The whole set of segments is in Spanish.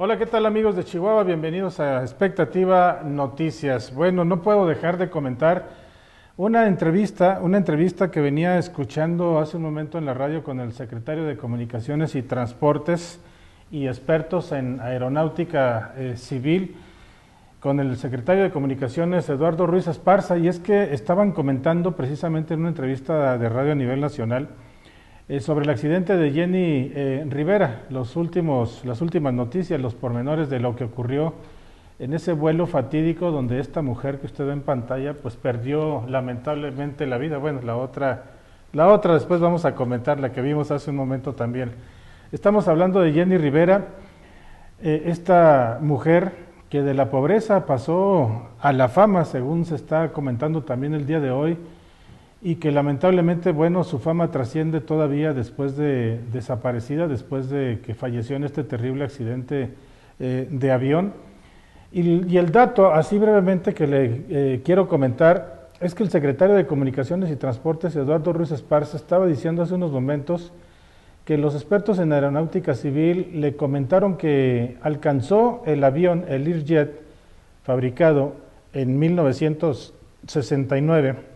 Hola, ¿qué tal amigos de Chihuahua? Bienvenidos a Expectativa Noticias. Bueno, no puedo dejar de comentar una entrevista que venía escuchando hace un momento en la radio con el secretario de Comunicaciones y Transportes y expertos en aeronáutica civil, con el secretario de Comunicaciones Eduardo Ruiz Esparza, y es que estaban comentando precisamente en una entrevista de radio a nivel nacional sobre el accidente de Jenny Rivera, las últimas noticias, los pormenores de lo que ocurrió en ese vuelo fatídico donde esta mujer que usted ve en pantalla pues perdió lamentablemente la vida. Bueno, la otra después vamos a comentar, la que vimos hace un momento también. Estamos hablando de Jenny Rivera, esta mujer que de la pobreza pasó a la fama, según se está comentando también el día de hoy, y que lamentablemente, bueno, su fama trasciende todavía después de desaparecida, después de que falleció en este terrible accidente de avión. Y el dato, así brevemente, que le quiero comentar, es que el secretario de Comunicaciones y Transportes, Eduardo Ruiz Esparza, estaba diciendo hace unos momentos que los expertos en aeronáutica civil le comentaron que alcanzó el avión, el Learjet, fabricado en 1969,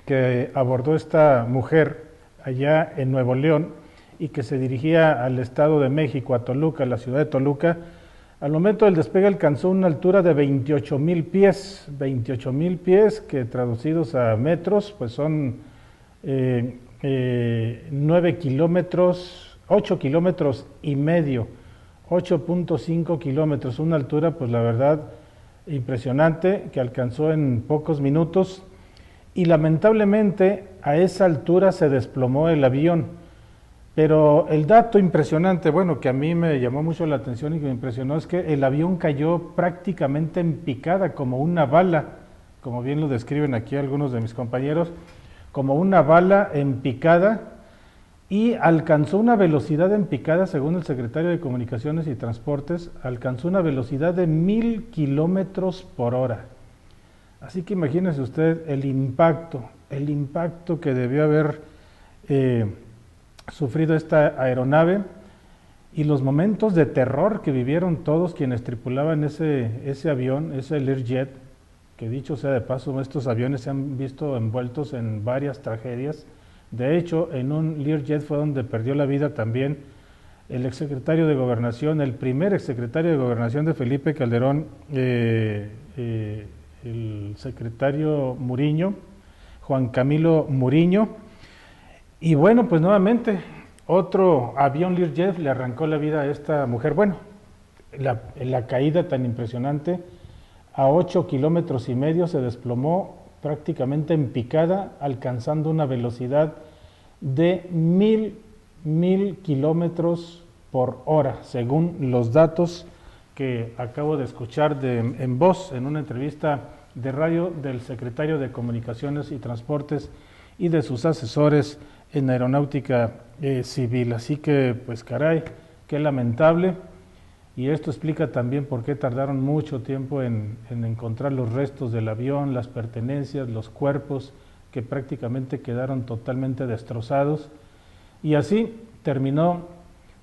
que abordó esta mujer allá en Nuevo León y que se dirigía al Estado de México, a Toluca, a la ciudad de Toluca. Al momento del despegue alcanzó una altura de 28,000 pies, que traducidos a metros pues son 9 kilómetros, 8 kilómetros y medio, 8.5 kilómetros, una altura pues la verdad impresionante que alcanzó en pocos minutos. Y lamentablemente a esa altura se desplomó el avión. Pero el dato impresionante, bueno, que a mí me llamó mucho la atención y que me impresionó, es que el avión cayó prácticamente en picada, como una bala, como bien lo describen aquí algunos de mis compañeros, como una bala en picada, y alcanzó una velocidad en picada, según el secretario de Comunicaciones y Transportes, alcanzó una velocidad de 1,000 kilómetros por hora. Así que imagínese usted el impacto que debió haber sufrido esta aeronave y los momentos de terror que vivieron todos quienes tripulaban ese avión, ese Learjet, que dicho sea de paso, estos aviones se han visto envueltos en varias tragedias. De hecho, en un Learjet fue donde perdió la vida también el exsecretario de Gobernación, el primer exsecretario de Gobernación de Felipe Calderón, el secretario Muriño, Juan Camilo Muriño. Y bueno, pues nuevamente otro avión Learjet le arrancó la vida a esta mujer. Bueno, la caída tan impresionante, a 8 kilómetros y medio se desplomó prácticamente en picada, alcanzando una velocidad de 1,000 kilómetros por hora, según los datos que acabo de escuchar en voz en una entrevista de radio del secretario de Comunicaciones y Transportes y de sus asesores en aeronáutica civil. Así que, pues caray, qué lamentable, y esto explica también por qué tardaron mucho tiempo en encontrar los restos del avión, las pertenencias, los cuerpos que prácticamente quedaron totalmente destrozados. Y así terminó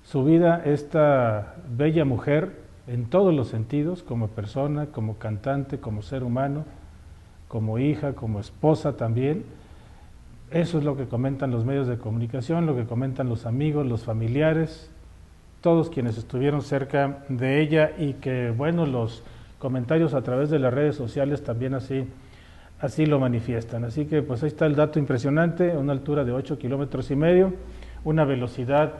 su vida esta bella mujer, en todos los sentidos, como persona, como cantante, como ser humano, como hija, como esposa también. Eso es lo que comentan los medios de comunicación, lo que comentan los amigos, los familiares, todos quienes estuvieron cerca de ella, y que, bueno, los comentarios a través de las redes sociales también así lo manifiestan. Así que pues ahí está el dato impresionante, una altura de 8 kilómetros y medio, una velocidad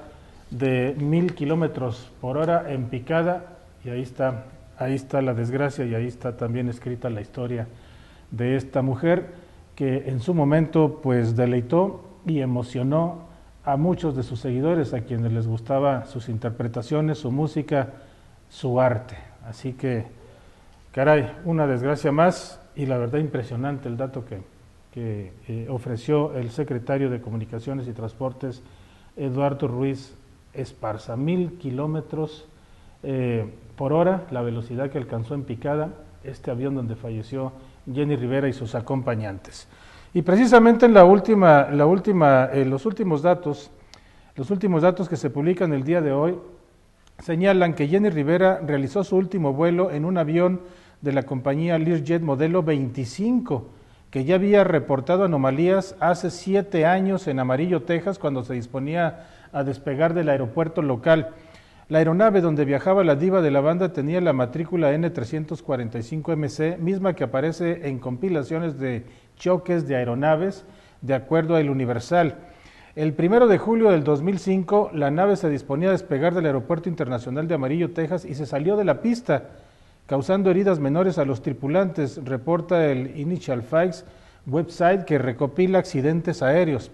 de 1,000 kilómetros por hora en picada. Y ahí está la desgracia, y ahí está también escrita la historia de esta mujer que en su momento pues deleitó y emocionó a muchos de sus seguidores, a quienes les gustaba sus interpretaciones, su música, su arte. Así que, caray, una desgracia más, y la verdad impresionante el dato que ofreció el secretario de Comunicaciones y Transportes, Eduardo Ruiz Esparza. 1,000 kilómetros por hora, la velocidad que alcanzó en picada este avión donde falleció Jenny Rivera y sus acompañantes. Y precisamente en los últimos datos que se publican el día de hoy, señalan que Jenny Rivera realizó su último vuelo en un avión de la compañía Learjet modelo 25, que ya había reportado anomalías hace 7 años en Amarillo, Texas, cuando se disponía a despegar del aeropuerto local. La aeronave donde viajaba la diva de la banda tenía la matrícula N345MC, misma que aparece en compilaciones de choques de aeronaves, de acuerdo a El Universal. El 1 de julio del 2005, la nave se disponía a despegar del Aeropuerto Internacional de Amarillo, Texas, y se salió de la pista, causando heridas menores a los tripulantes, reporta el Initial Facts website que recopila accidentes aéreos.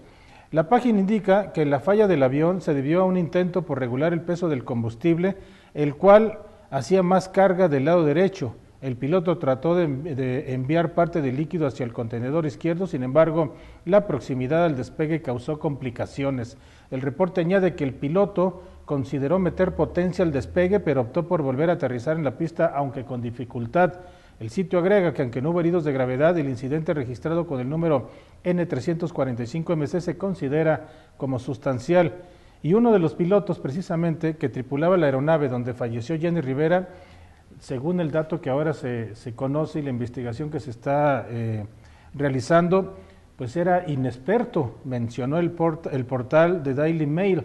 La página indica que la falla del avión se debió a un intento por regular el peso del combustible, el cual hacía más carga del lado derecho. El piloto trató de enviar parte del líquido hacia el contenedor izquierdo, sin embargo, la proximidad al despegue causó complicaciones. El reporte añade que el piloto consideró meter potencia al despegue, pero optó por volver a aterrizar en la pista, aunque con dificultad. El sitio agrega que aunque no hubo heridos de gravedad, el incidente registrado con el número N345MC se considera como sustancial. Y uno de los pilotos, precisamente, que tripulaba la aeronave donde falleció Jenny Rivera, según el dato que ahora se conoce y la investigación que se está realizando, pues era inexperto, mencionó el portal de Daily Mail.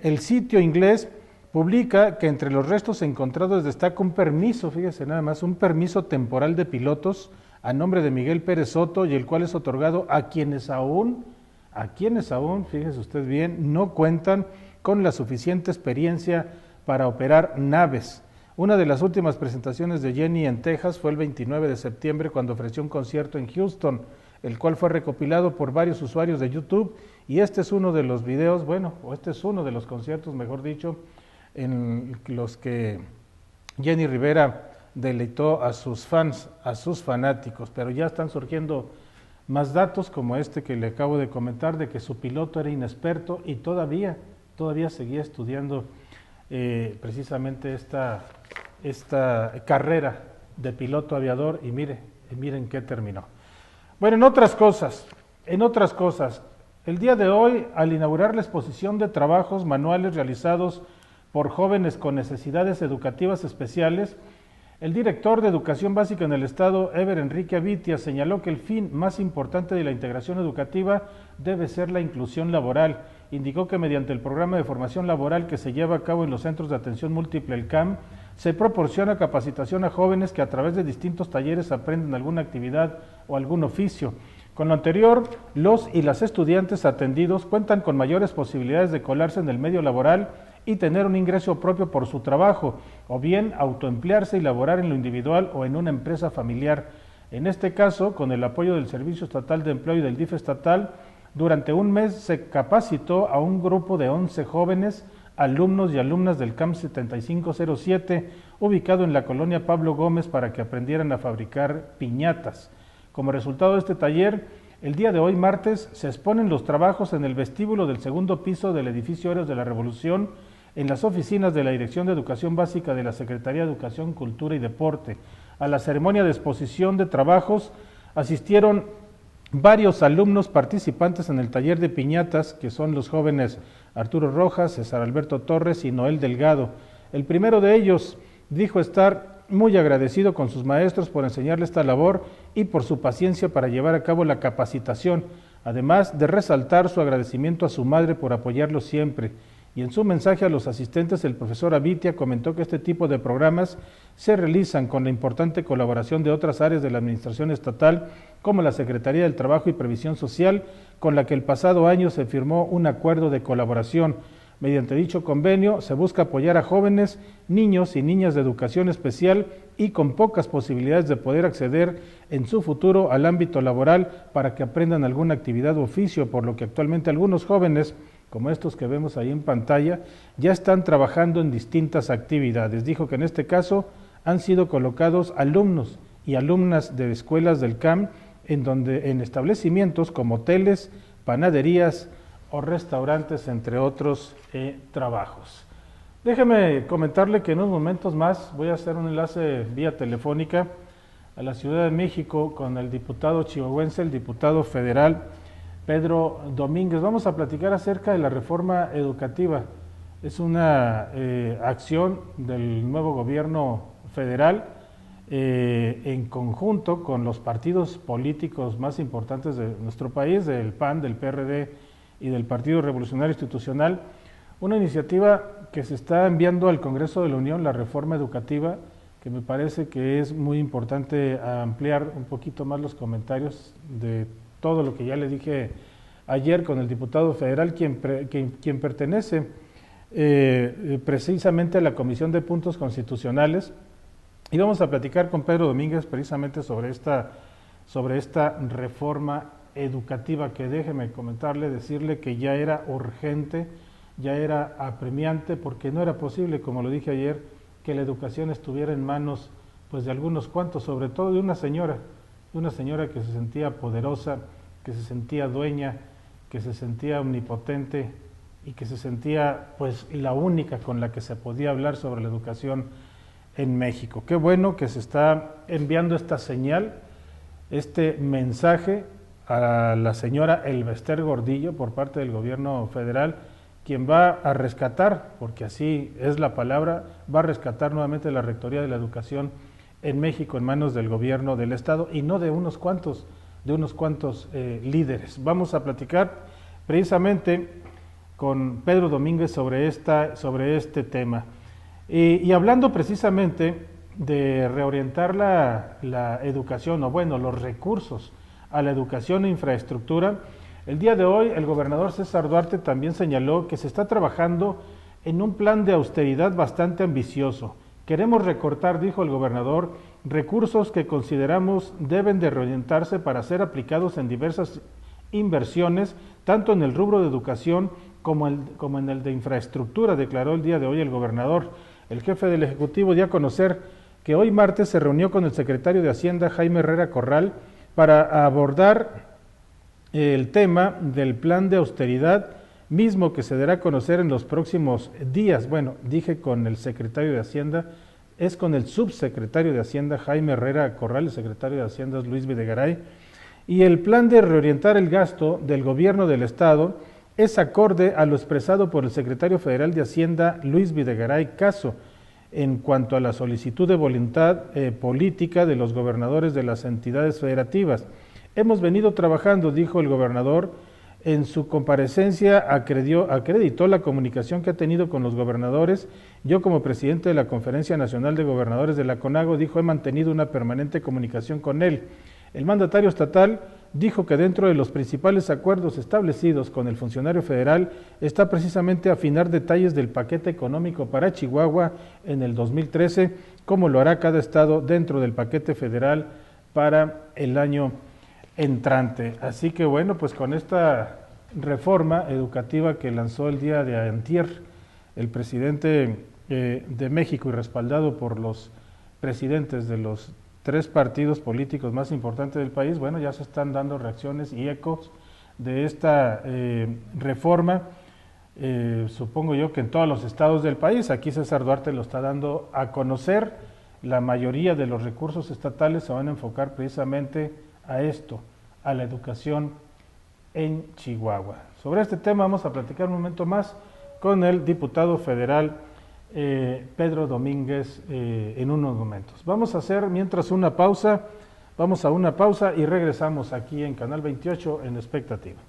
El sitio inglés publica que entre los restos encontrados destaca un permiso, fíjese nada más, un permiso temporal de pilotos a nombre de Miguel Pérez Soto, y el cual es otorgado a quienes aún, fíjese usted bien, no cuentan con la suficiente experiencia para operar naves. Una de las últimas presentaciones de Jenny en Texas fue el 29 de septiembre, cuando ofreció un concierto en Houston, el cual fue recopilado por varios usuarios de YouTube, y este es uno de los videos, este es uno de los conciertos, mejor dicho, en los que Jenny Rivera deleitó a sus fans, a sus fanáticos, pero ya están surgiendo más datos como este que le acabo de comentar, de que su piloto era inexperto y todavía seguía estudiando precisamente esta carrera de piloto aviador, y miren qué terminó. Bueno, en otras cosas, el día de hoy, al inaugurar la exposición de trabajos manuales realizados por jóvenes con necesidades educativas especiales, el director de Educación Básica en el Estado, Eber Enrique Avitia, señaló que el fin más importante de la integración educativa debe ser la inclusión laboral. Indicó que mediante el programa de formación laboral que se lleva a cabo en los Centros de Atención Múltiple, el CAM, se proporciona capacitación a jóvenes que a través de distintos talleres aprenden alguna actividad o algún oficio. Con lo anterior, los y las estudiantes atendidos cuentan con mayores posibilidades de colarse en el medio laboral y tener un ingreso propio por su trabajo, o bien autoemplearse y laborar en lo individual o en una empresa familiar. En este caso, con el apoyo del Servicio Estatal de Empleo y del DIF estatal, durante un mes se capacitó a un grupo de 11 jóvenes, alumnos y alumnas del CAM 7507, ubicado en la colonia Pablo Gómez, para que aprendieran a fabricar piñatas. Como resultado de este taller, el día de hoy, martes, se exponen los trabajos en el vestíbulo del segundo piso del edificio Héroes de la Revolución, en las oficinas de la Dirección de Educación Básica de la Secretaría de Educación, Cultura y Deporte. A la ceremonia de exposición de trabajos asistieron varios alumnos participantes en el taller de piñatas, que son los jóvenes Arturo Rojas, César Alberto Torres y Noel Delgado. El primero de ellos dijo estar muy agradecido con sus maestros por enseñarle esta labor y por su paciencia para llevar a cabo la capacitación, además de resaltar su agradecimiento a su madre por apoyarlo siempre. Y en su mensaje a los asistentes, el profesor Avitia comentó que este tipo de programas se realizan con la importante colaboración de otras áreas de la administración estatal, como la Secretaría del Trabajo y Previsión Social, con la que el pasado año se firmó un acuerdo de colaboración. Mediante dicho convenio se busca apoyar a jóvenes, niños y niñas de educación especial y con pocas posibilidades de poder acceder en su futuro al ámbito laboral para que aprendan alguna actividad o oficio, por lo que actualmente algunos jóvenes, como estos que vemos ahí en pantalla, ya están trabajando en distintas actividades. Dijo que en este caso han sido colocados alumnos y alumnas de escuelas del CAM en establecimientos como hoteles, panaderías o restaurantes, entre otros trabajos. Déjeme comentarle que en unos momentos más voy a hacer un enlace vía telefónica a la Ciudad de México con el diputado chihuahuense, el diputado federal Pedro Domínguez. Vamos a platicar acerca de la reforma educativa. es una acción del nuevo gobierno federal en conjunto con los partidos políticos más importantes de nuestro país, del PAN, del PRD y del Partido Revolucionario Institucional, una iniciativa que se está enviando al Congreso de la Unión, la reforma educativa, que me parece que es muy importante ampliar un poquito más los comentarios de todo lo que ya le dije ayer con el diputado federal, quien pertenece precisamente a la Comisión de Puntos Constitucionales, y vamos a platicar con Pedro Domínguez precisamente sobre esta reforma educativa que, déjeme comentarle, decirle que ya era urgente, ya era apremiante, porque no era posible, como lo dije ayer, que la educación estuviera en manos pues de algunos cuantos, sobre todo de una señora que se sentía poderosa, que se sentía dueña, que se sentía omnipotente y que se sentía pues la única con la que se podía hablar sobre la educación en México. Qué bueno que se está enviando esta señal, este mensaje a la señora Elbester Gordillo por parte del gobierno federal, quien va a rescatar, porque así es la palabra, va a rescatar nuevamente la Rectoría de la Educación en México en manos del gobierno del Estado y no de unos cuantos líderes. Vamos a platicar precisamente con Pedro Domínguez sobre este tema. Y hablando precisamente de reorientar la educación, o bueno, los recursos a la educación e infraestructura, el día de hoy el gobernador César Duarte también señaló que se está trabajando en un plan de austeridad bastante ambicioso. Queremos recortar, dijo el gobernador, recursos que consideramos deben de reorientarse para ser aplicados en diversas inversiones, tanto en el rubro de educación como en el de infraestructura, declaró el día de hoy el gobernador. El jefe del Ejecutivo dio a conocer que hoy martes se reunió con el secretario de Hacienda, Jaime Herrera Corral, para abordar el tema del plan de austeridad, mismo que se dará a conocer en los próximos días. Bueno, dije con el secretario de Hacienda, es con el subsecretario de Hacienda, Jaime Herrera Corral, el secretario de Hacienda es Luis Videgaray, y el plan de reorientar el gasto del gobierno del Estado es acorde a lo expresado por el secretario federal de Hacienda, Luis Videgaray Caso, en cuanto a la solicitud de voluntad política de los gobernadores de las entidades federativas. Hemos venido trabajando, dijo el gobernador, en su comparecencia acreditó la comunicación que ha tenido con los gobernadores. Yo, como presidente de la Conferencia Nacional de Gobernadores de la CONAGO, dijo, he mantenido una permanente comunicación con él. El mandatario estatal dijo que dentro de los principales acuerdos establecidos con el funcionario federal está precisamente afinar detalles del paquete económico para Chihuahua en el 2013, como lo hará cada estado dentro del paquete federal para el año entrante. Así que bueno, pues con esta reforma educativa que lanzó el día de antier el presidente de México y respaldado por los presidentes de los 3 partidos políticos más importantes del país, bueno, ya se están dando reacciones y ecos de esta reforma, supongo yo que en todos los estados del país. Aquí César Duarte lo está dando a conocer. La mayoría de los recursos estatales se van a enfocar precisamente a esto, a la educación en Chihuahua. Sobre este tema vamos a platicar un momento más con el diputado federal Pedro Domínguez en unos momentos. Vamos a hacer mientras una pausa y regresamos aquí en Canal 28 en Expectativa.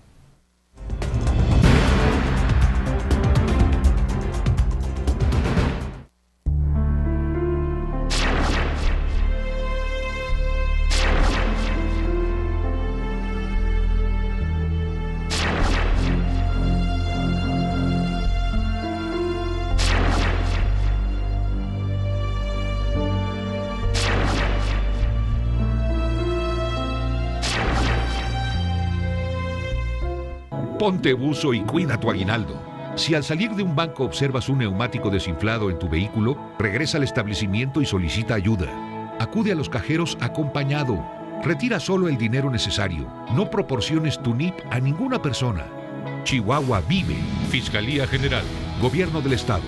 Ponte buzo y cuida tu aguinaldo. Si al salir de un banco observas un neumático desinflado en tu vehículo, regresa al establecimiento y solicita ayuda. Acude a los cajeros acompañado. Retira solo el dinero necesario. No proporciones tu NIP a ninguna persona. Chihuahua vive. Fiscalía General. Gobierno del Estado.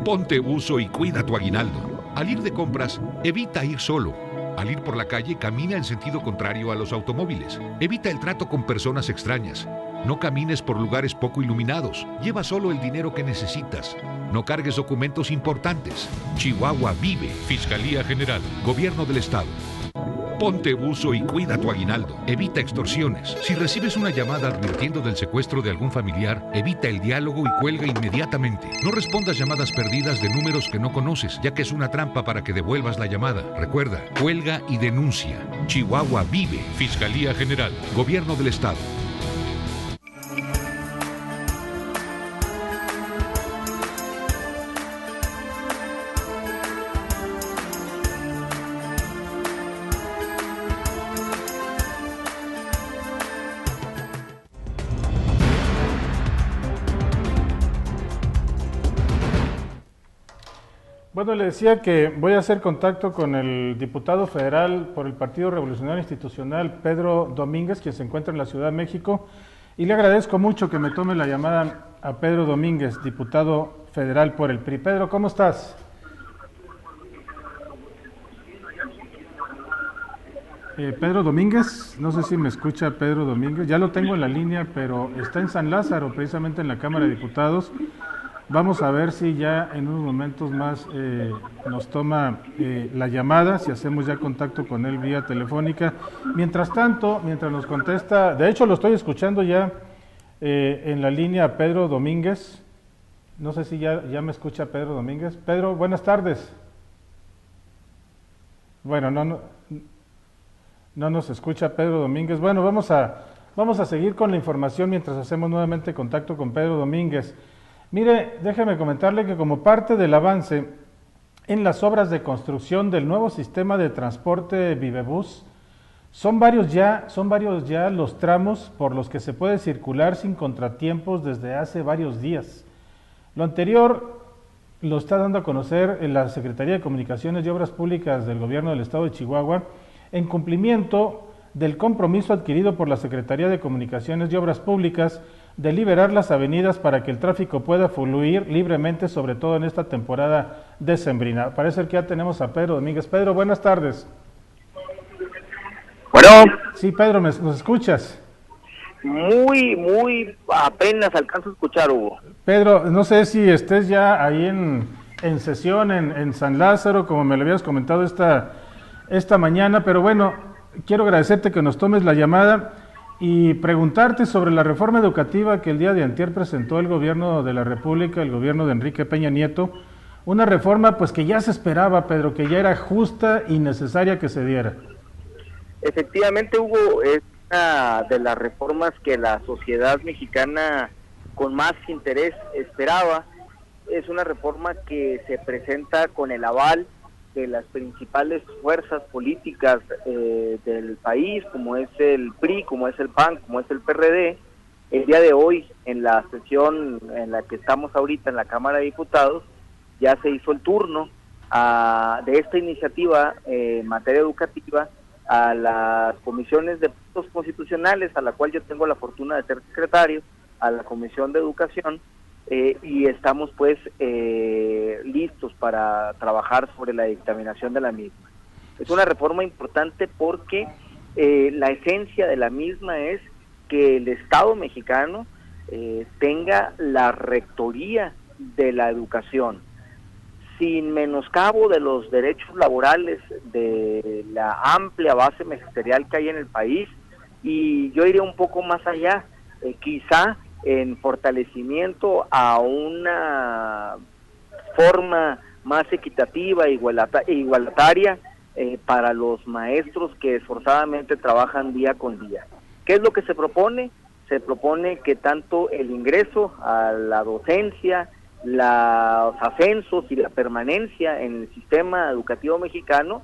Ponte buzo y cuida tu aguinaldo. Al ir de compras, evita ir solo. Al ir por la calle, camina en sentido contrario a los automóviles. Evita el trato con personas extrañas. No camines por lugares poco iluminados. Lleva solo el dinero que necesitas. No cargues documentos importantes. Chihuahua vive. Fiscalía General. Gobierno del Estado. Ponte buzo y cuida tu aguinaldo. Evita extorsiones. Si recibes una llamada advirtiendo del secuestro de algún familiar, evita el diálogo y cuelga inmediatamente. No respondas llamadas perdidas de números que no conoces, ya que es una trampa para que devuelvas la llamada. Recuerda, cuelga y denuncia. Chihuahua vive. Fiscalía General. Gobierno del Estado. Bueno, le decía que voy a hacer contacto con el diputado federal por el Partido Revolucionario Institucional, Pedro Domínguez, quien se encuentra en la Ciudad de México, y le agradezco mucho que me tome la llamada a Pedro Domínguez, diputado federal por el PRI. Pedro, ¿cómo estás? Pedro Domínguez, no sé si me escucha Pedro Domínguez, ya lo tengo en la línea, pero está en San Lázaro, precisamente en la Cámara de Diputados. Vamos a ver si ya en unos momentos más nos toma la llamada, si hacemos ya contacto con él vía telefónica. Mientras tanto, mientras nos contesta, de hecho lo estoy escuchando ya en la línea a Pedro Domínguez. No sé si ya me escucha Pedro Domínguez. Pedro, buenas tardes. Bueno, no nos escucha Pedro Domínguez. Bueno, vamos a seguir con la información mientras hacemos nuevamente contacto con Pedro Domínguez. Mire, déjeme comentarle que como parte del avance en las obras de construcción del nuevo sistema de transporte Vivebus, son varios ya los tramos por los que se puede circular sin contratiempos desde hace varios días. Lo anterior lo está dando a conocer en la Secretaría de Comunicaciones y Obras Públicas del Gobierno del Estado de Chihuahua, en cumplimiento del compromiso adquirido por la Secretaría de Comunicaciones y Obras Públicas de liberar las avenidas para que el tráfico pueda fluir libremente, sobre todo en esta temporada decembrina. Parece que ya tenemos a Pedro Domínguez. Pedro, buenas tardes. Bueno. Sí, Pedro, ¿nos escuchas? Muy apenas alcanzo a escuchar, Hugo. Pedro, no sé si estés ya ahí en sesión en San Lázaro, como me lo habías comentado esta mañana, pero bueno, quiero agradecerte que nos tomes la llamada y preguntarte sobre la reforma educativa que el día de antier presentó el gobierno de la República, el gobierno de Enrique Peña Nieto, una reforma pues que ya se esperaba, Pedro, que ya era justa y necesaria que se diera. Efectivamente, Hugo, es una de las reformas que la sociedad mexicana con más interés esperaba. Es una reforma que se presenta con el aval de las principales fuerzas políticas del país, como es el PRI, como es el PAN, como es el PRD. El día de hoy, en la sesión en la que estamos ahorita en la Cámara de Diputados, ya se hizo el turno de esta iniciativa en materia educativa a las comisiones de puntos constitucionales, a la cual yo tengo la fortuna de ser secretario, a la Comisión de Educación, y estamos pues listos para trabajar sobre la dictaminación de la misma. Es una reforma importante porque la esencia de la misma es que el Estado mexicano tenga la rectoría de la educación, sin menoscabo de los derechos laborales, de la amplia base magisterial que hay en el país, y yo iría un poco más allá, quizá en fortalecimiento a una forma más equitativa e igualataria para los maestros que esforzadamente trabajan día con día. ¿Qué es lo que se propone? Se propone que tanto el ingreso a la docencia, los ascensos y la permanencia en el sistema educativo mexicano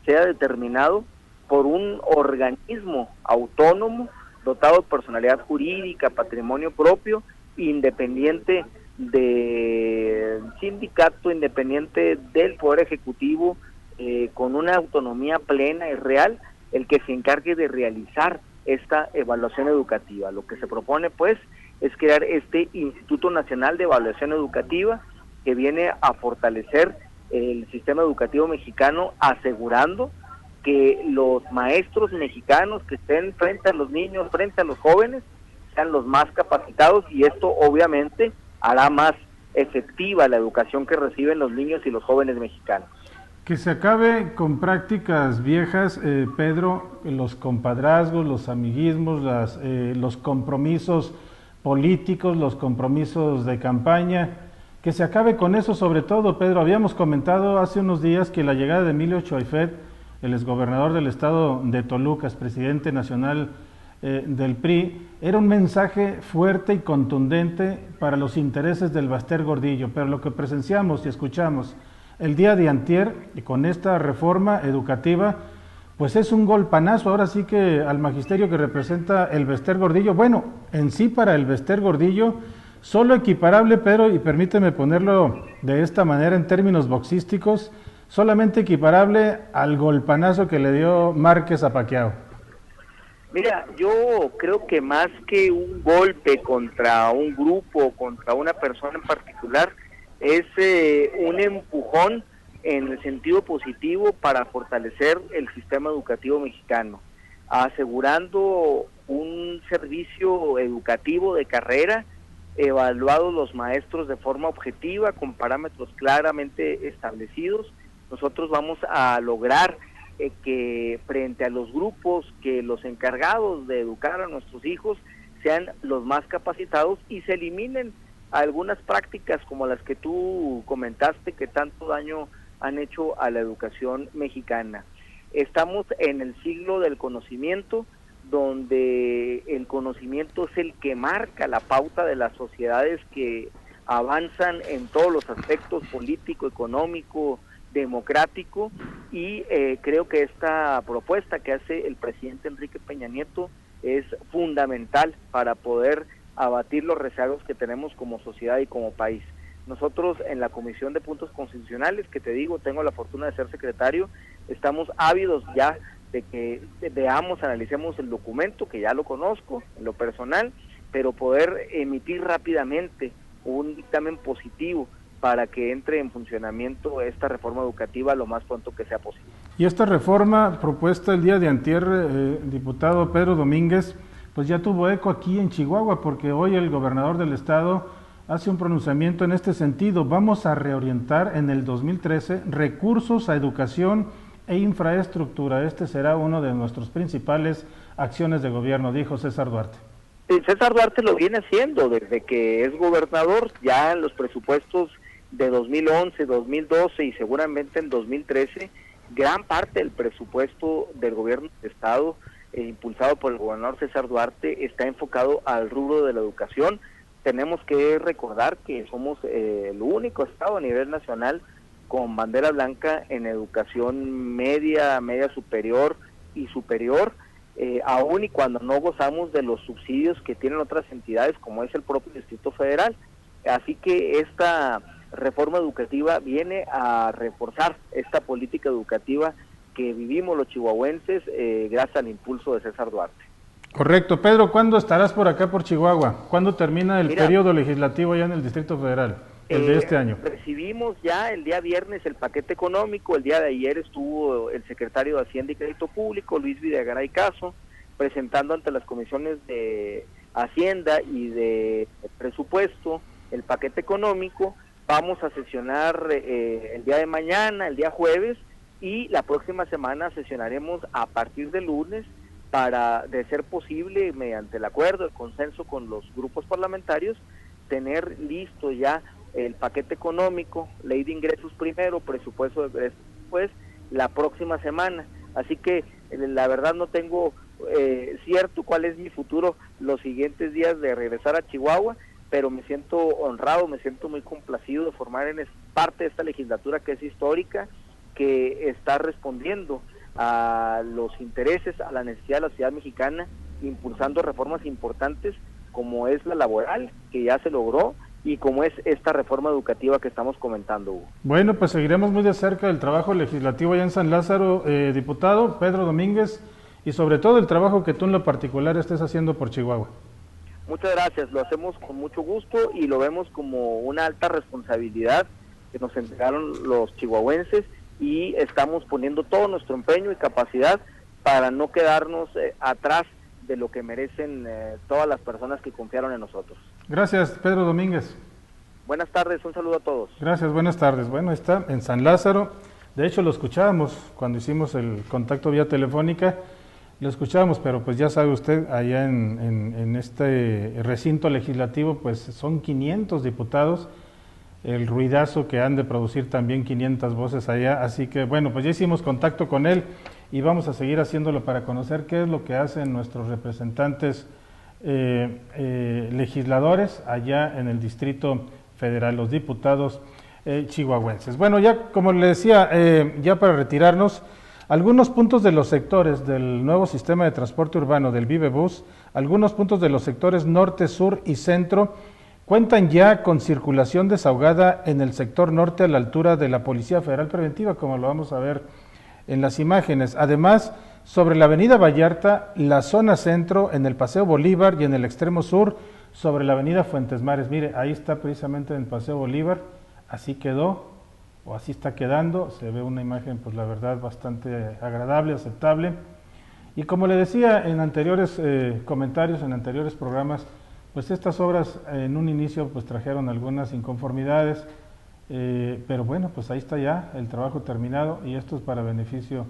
sea determinado por un organismo autónomo dotado de personalidad jurídica, patrimonio propio, independiente del sindicato, independiente del Poder Ejecutivo, con una autonomía plena y real, el que se encargue de realizar esta evaluación educativa. Lo que se propone, pues, es crear este Instituto Nacional de Evaluación Educativa que viene a fortalecer el sistema educativo mexicano, asegurando que los maestros mexicanos que estén frente a los niños, frente a los jóvenes, sean los más capacitados, y esto obviamente hará más efectiva la educación que reciben los niños y los jóvenes mexicanos. Que se acabe con prácticas viejas, Pedro, los compadrazgos, los amiguismos, los compromisos políticos, los compromisos de campaña, que se acabe con eso sobre todo, Pedro. Habíamos comentado hace unos días que la llegada de Emilio Choyfet, el exgobernador del estado de Toluca, presidente nacional del PRI, era un mensaje fuerte y contundente para los intereses del Baster Gordillo, pero lo que presenciamos y escuchamos el día de antier, y con esta reforma educativa, pues es un golpanazo, ahora sí que al magisterio que representa el Baster Gordillo. Bueno, en sí para el Baster Gordillo, solo equiparable, Pedro, y permíteme ponerlo de esta manera en términos boxísticos, solamente equiparable al golpanazo que le dio Márquez a Pacquiao. Mira, yo creo que más que un golpe contra un grupo, contra una persona en particular, es un empujón en el sentido positivo para fortalecer el sistema educativo mexicano, asegurando un servicio educativo de carrera, evaluados los maestros de forma objetiva, con parámetros claramente establecidos. Nosotros vamos a lograr que frente a los grupos, que los encargados de educar a nuestros hijos sean los más capacitados y se eliminen algunas prácticas como las que tú comentaste que tanto daño han hecho a la educación mexicana. Estamos en el siglo del conocimiento, donde el conocimiento es el que marca la pauta de las sociedades que avanzan en todos los aspectos político, económico, democrático, y creo que esta propuesta que hace el presidente Enrique Peña Nieto es fundamental para poder abatir los rezagos que tenemos como sociedad y como país. Nosotros en la Comisión de Puntos Constitucionales, que te digo, tengo la fortuna de ser secretario, estamos ávidos ya de que veamos, analicemos el documento, que ya lo conozco en lo personal, pero poder emitir rápidamente un dictamen positivo para que entre en funcionamiento esta reforma educativa lo más pronto que sea posible. Y esta reforma propuesta el día de antier, diputado Pedro Domínguez, pues ya tuvo eco aquí en Chihuahua, porque hoy el gobernador del estado hace un pronunciamiento en este sentido. Vamos a reorientar en el 2013 recursos a educación e infraestructura. Este será uno de nuestras principales acciones de gobierno, dijo César Duarte. César Duarte lo viene haciendo desde que es gobernador, ya en los presupuestos de 2011, 2012 y seguramente en 2013, gran parte del presupuesto del gobierno del estado, impulsado por el gobernador César Duarte, está enfocado al rubro de la educación. Tenemos que recordar que somos el único estado a nivel nacional con bandera blanca en educación media, media superior y superior, aún y cuando no gozamos de los subsidios que tienen otras entidades como es el propio Distrito Federal. Así que esta reforma educativa viene a reforzar esta política educativa que vivimos los chihuahuenses gracias al impulso de César Duarte. Correcto. Pedro, ¿cuándo estarás por acá por Chihuahua? ¿Cuándo termina el periodo legislativo allá en el Distrito Federal, el de este año? Recibimos ya el día viernes el paquete económico, el día de ayer estuvo el secretario de Hacienda y Crédito Público, Luis Videgaray Caso, presentando ante las comisiones de Hacienda y de Presupuesto el paquete económico. Vamos a sesionar el día de mañana, el día jueves, y la próxima semana sesionaremos a partir del lunes para, de ser posible, mediante el acuerdo, el consenso con los grupos parlamentarios, tener listo ya el paquete económico, ley de ingresos primero, presupuesto de ingresos después, la próxima semana. Así que la verdad no tengo cierto cuál es mi futuro los siguientes días de regresar a Chihuahua, pero me siento honrado, me siento muy complacido de formar parte de esta legislatura que es histórica, que está respondiendo a los intereses, a la necesidad de la sociedad mexicana, impulsando reformas importantes como es la laboral, que ya se logró, y como es esta reforma educativa que estamos comentando, Hugo. Bueno, pues seguiremos muy de cerca el trabajo legislativo allá en San Lázaro, diputado Pedro Domínguez, y sobre todo el trabajo que tú en lo particular estés haciendo por Chihuahua. Muchas gracias, lo hacemos con mucho gusto y lo vemos como una alta responsabilidad que nos entregaron los chihuahuenses, y estamos poniendo todo nuestro empeño y capacidad para no quedarnos atrás de lo que merecen todas las personas que confiaron en nosotros. Gracias, Pedro Domínguez. Buenas tardes, un saludo a todos. Gracias, buenas tardes. Bueno, está en San Lázaro. De hecho, lo escuchábamos cuando hicimos el contacto vía telefónica. Lo escuchábamos, pero pues ya sabe usted, allá en este recinto legislativo, pues son 500 diputados, el ruidazo que han de producir también 500 voces allá, así que bueno, pues ya hicimos contacto con él y vamos a seguir haciéndolo para conocer qué es lo que hacen nuestros representantes legisladores allá en el Distrito Federal, los diputados chihuahuenses. Bueno, ya como le decía, ya para retirarnos, algunos puntos de los sectores del nuevo sistema de transporte urbano del Vivebus, algunos puntos de los sectores norte, sur y centro cuentan ya con circulación desahogada en el sector norte a la altura de la Policía Federal Preventiva, como lo vamos a ver en las imágenes. Además, sobre la avenida Vallarta, la zona centro, en el Paseo Bolívar y en el extremo sur, sobre la avenida Fuentes Mares. Mire, ahí está precisamente en el Paseo Bolívar, así quedó, o así está quedando, se ve una imagen, pues la verdad, bastante agradable, aceptable. Y como le decía en anteriores comentarios, en anteriores programas, pues estas obras en un inicio pues trajeron algunas inconformidades, pero bueno, pues ahí está ya el trabajo terminado y esto es para beneficio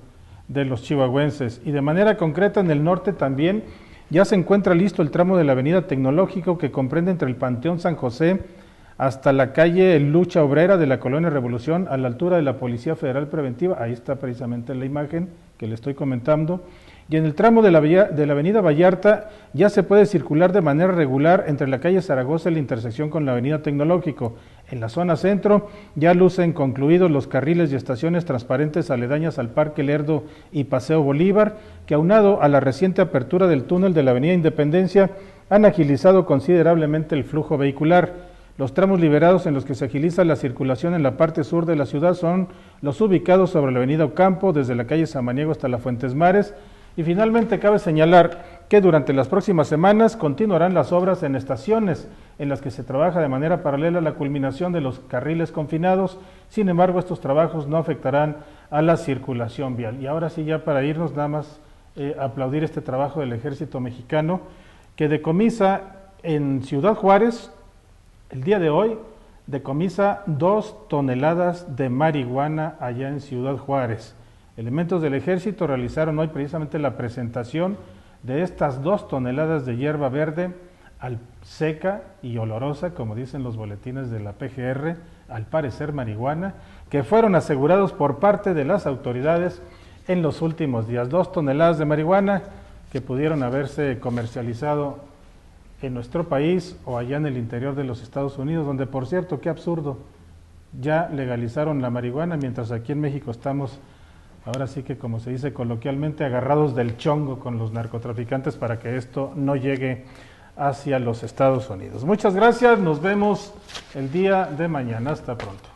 de los chihuahuenses. Y de manera concreta en el norte también ya se encuentra listo el tramo de la avenida Tecnológico que comprende entre el Panteón San José hasta la calle Lucha Obrera de la Colonia Revolución a la altura de la Policía Federal Preventiva. Ahí está precisamente la imagen que le estoy comentando. Y en el tramo de la avenida Vallarta ya se puede circular de manera regular entre la calle Zaragoza y la intersección con la avenida Tecnológico. En la zona centro ya lucen concluidos los carriles y estaciones transparentes aledañas al Parque Lerdo y Paseo Bolívar, que aunado a la reciente apertura del túnel de la avenida Independencia han agilizado considerablemente el flujo vehicular. Los tramos liberados en los que se agiliza la circulación en la parte sur de la ciudad son los ubicados sobre la avenida Ocampo, desde la calle Samaniego hasta la Fuentes Mares. Y finalmente cabe señalar que durante las próximas semanas continuarán las obras en estaciones en las que se trabaja de manera paralela a la culminación de los carriles confinados. Sin embargo, estos trabajos no afectarán a la circulación vial. Y ahora sí, ya para irnos, nada más aplaudir este trabajo del Ejército Mexicano, que decomisa en Ciudad Juárez, el día de hoy, decomisa 2 toneladas de marihuana allá en Ciudad Juárez. Elementos del Ejército realizaron hoy precisamente la presentación de estas 2 toneladas de hierba verde seca y olorosa, como dicen los boletines de la PGR, al parecer marihuana, que fueron asegurados por parte de las autoridades en los últimos días. 2 toneladas de marihuana que pudieron haberse comercializado en nuestro país o allá en el interior de los Estados Unidos, donde, por cierto, qué absurdo, ya legalizaron la marihuana, mientras aquí en México estamos, ahora sí que, como se dice coloquialmente, agarrados del chongo con los narcotraficantes para que esto no llegue hacia los Estados Unidos. Muchas gracias, nos vemos el día de mañana, hasta pronto.